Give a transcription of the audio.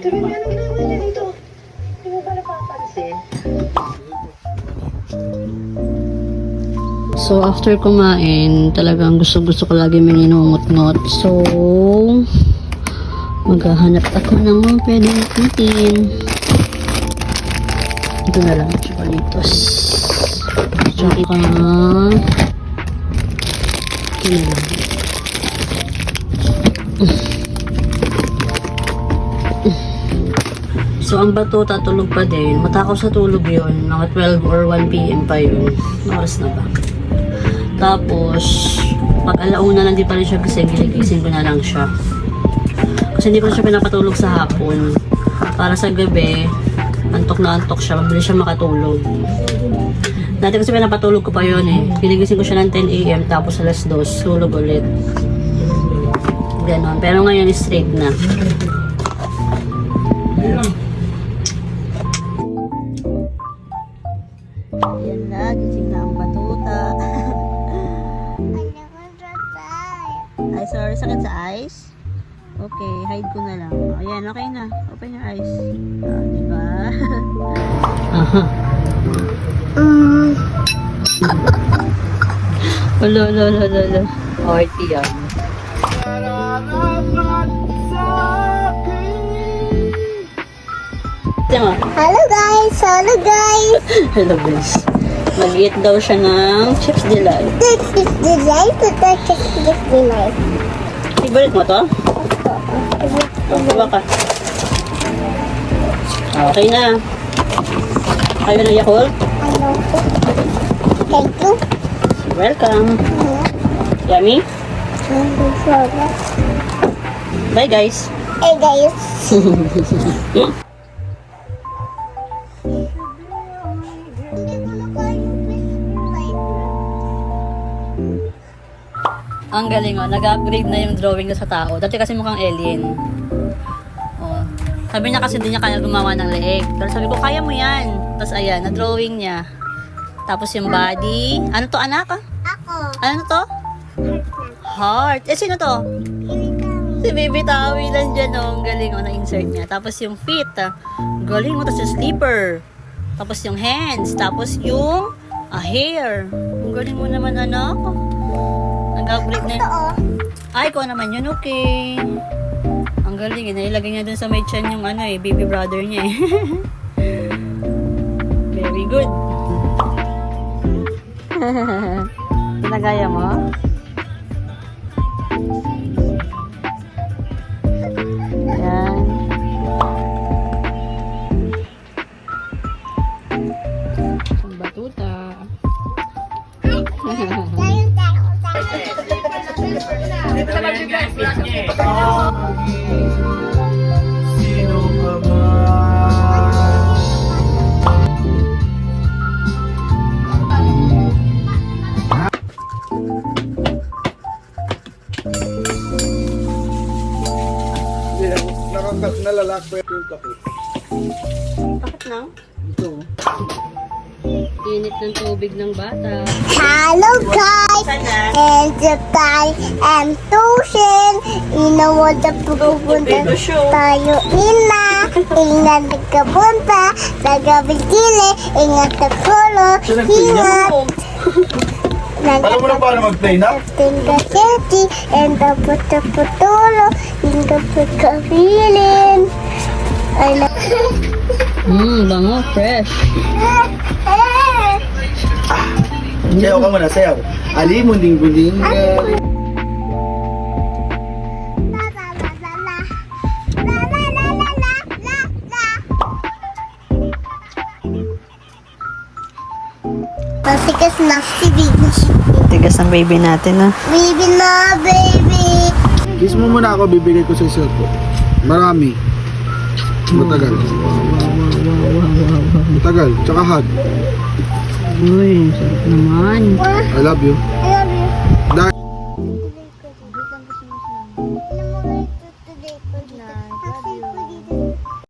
Tuloy na, anong ginagawa niya dito? Hindi mo ba napapansin? So, after kumain, talagang gusto ko lagi may ninungot-ngot. So, maghahanap ako ng mga pwedeng itin. Ito na lang, chocolatos. Tsaka, ito na lang. So, ang batuta tulog pa din. Matakaw sa tulog yun. Mga 12 or 1 p.m. pa yun. Oras na ba? Tapos, pag alauna lang di pa rin siya gising, gigising ko na lang siya. Kasi hindi ko na siya pinapatulog sa hapon. Para sa gabi, antok na antok siya. Mabilis siya makatulog. Dati kasi pinapatulog ko pa yun eh. Ginigising ko siya ng 10 a.m. Tapos alas 2, tulog ulit. Ganon. Pero ngayon, straight na. Yan na, gising na ang batuta. Ay, sorry, sakit sa eyes? Okay, hide ko na lang. Ayan, okay na. Open your eyes. Diba? Aha. Lolo. Party yan. Hello guys! Hello guys! Hello guys. Mag-eat daw siya ng Chips Delight. Chips Delight? Ito Chips Delight. Favorite mo to? Diba ka? Okay na. Kayo ng Yakult? Ano po? Thank you. Welcome. Yummy? Bye guys. Hey guys! Ang galing oh, nag-upgrade na yung drawing na sa tao. Dati kasi mukhang alien. Oh. Sabi niya kasi hindi niya kaya gumawa ng leeg. Pero sabi ko, kaya mo yan. Tapos ayan, na-drawing niya. Tapos yung body. Ano to anak? Ako. Ano to? Heart. Eh, sino to? Si Baby Tawi lang dyan oh. Ang galing oh, na-insert niya. Tapos yung feet. Galing oh, tapos yung slipper. Tapos yung hands. Tapos yung hair. Ang galing mo naman anak. Nag-upgrade na yun. Ay, ko naman yun, okay. Ang galing, nailagay niya dun sa may chan yung ano eh, baby brother niya eh. Very good. Pinagaya mo? Yan. Ang batuta. Nalalak pa yung takot. Bakit na? Ito. Init ng tubig ng bata. Hello guys! And the time and tuition. Inawa na pupunta tayo ina. Ingat nagkapunta. Nagabigili. Ingat na polo. Ingat. Alam mo na paano mag-play na? Tingga seti. And dapat na putulo. Tingga pagkabilin. Ay na. Bango, fresh. Sayaw ka muna, sayaw. Ali, munding-bunding. Matigas na si baby. Tigas ng baby natin ah. Baby na, baby. Kiss mo muna ako, bibigay ko sa cellphone. Marami. Matagal. Matagal. Tsaka hug. Uy, sarap naman. I love you. I love you. Dahil Ilang